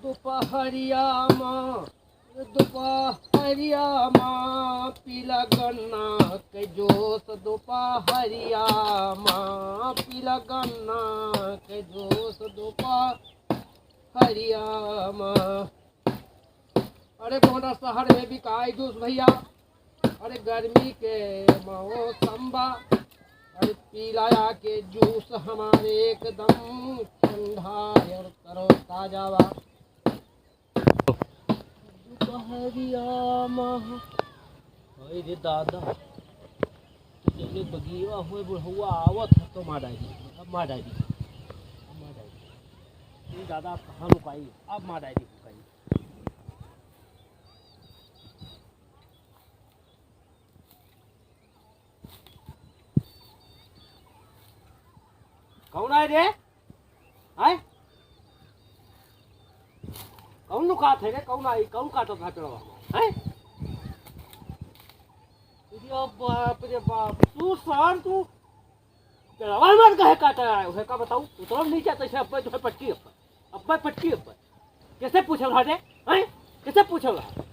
दोपहरिया माँ पीला गन्ना के जोश दोपहरिया माँ पीला गन्ना के जोश दोपहरिया माँ। अरे गोंडा शहर में भी काई जूस भैया, अरे गर्मी के मौसम बा, अरे पीलाया के जूस हमारे एकदम ठंडा और तरो ताजा बा। अरे दादा जब बगिया हुए बुढ़वा आवत है तो मार डाली, अब मार डाली, दादा कहाँ रुकाई, अब मार डाली रुकाई। कौन आए रे? आए कौन लुका थे रे? कौन आई? कौन काटो था पेड़वा? हैं? बाप रे बाप, तू सर तू पेड़वा मत कहे काटा है, उसे का बताऊं? उतरम नहीं चाहते से अब्बे तो पट्टी अब्बे पट्टी अब्बे कैसे पूछे रहा रे? हैं? कैसे पूछे रहा?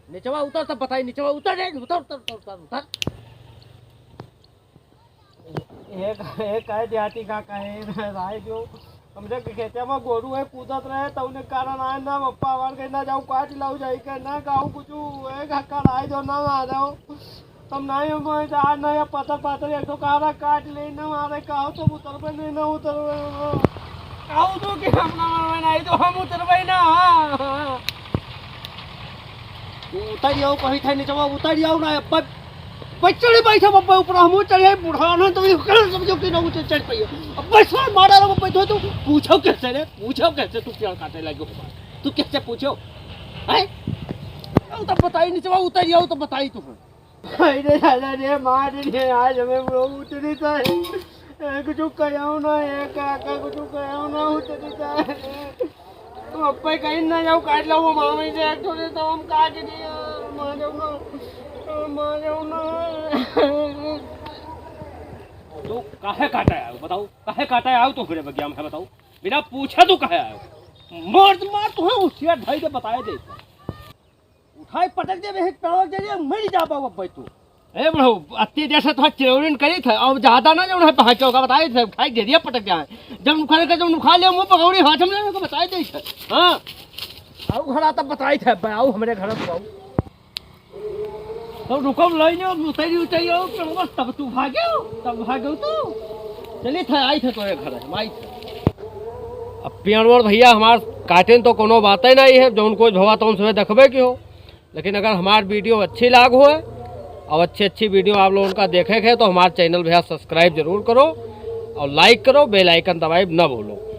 नीचवा उतर तब बताई, नीचवा उतर रे, उतर उतर उतर उतर। एक है देहाती का कहे राय जो हमरे के खेते में गोरू है कूदत रहे तो उन्हें कारण आए ना पप्पा वार के ना जाऊँ काट लाऊ जाई के ना गाँव कुछ एक हक्का राय जो ना आ जाओ तब नहीं हम आज ना या पत्थर एक तो कहा काट ले ना मारे कहो तो उतर पे नहीं ना उतर कहो तो कि हम ना नहीं तो हम उतर पे ना उतर जाओ कहीं थे नीचे उतर जाओ ना चढ़े बैठे बब्बा ऊपर हम चढ़े बुढ़ा ना तो समझो कि ना ऊंचे चढ़ पाइयो अब बस मारा लो बब्बा तो पूछो कैसे रे, पूछो कैसे तू पेड़ काटे लगे, तू कैसे पूछो है? तो बताई नीचे उतर जाओ तो बताई तू। अरे दादा रे मार रे आज हमें लोग उतरी चाहिए कुछ कहो ना एक काका कुछ कहो ना उतरी चाहिए बब्बा कहीं ना जाओ काट लो वो मामी से एक थोड़े तो हम काट दिया मार जाओ ना तो काहे काटा है बताओ, काहे काटा है तो फिर बगिया में बताओ, बिना पूछे तो काहे आयो? मार तो है उसिया ढाई दे बताए दे उठाई पटक दे एक पेड़ दे मर जा पाओ अब तू ए बड़ो अत्ते जैसा तो चिरौरिन करी था अब ज्यादा ना जो है भाचो का बताए थे खाई दे दिया पटक जाए जब खड़े कर जब खा ले मुंह पकौड़ी हाथ में को बताए दे हां आओ घरा तब बताई थे आओ हमरे घर में आओ तो रुको लई ने उतरी आओ बस तब तू भागो तो चली थे आई थे तोरे घर में आई थे। अब पेड़ भैया हमार काटे तो कोनो बात ही नहीं है, जो उनको भवा तो उनसे देखबे की हो, लेकिन अगर हमार वीडियो अच्छी लाग हो और अच्छी वीडियो आप लोगों का देखे है तो हमारे चैनल भैया सब्सक्राइब जरूर करो और लाइक करो, बेल आइकन दबाए न भूलो।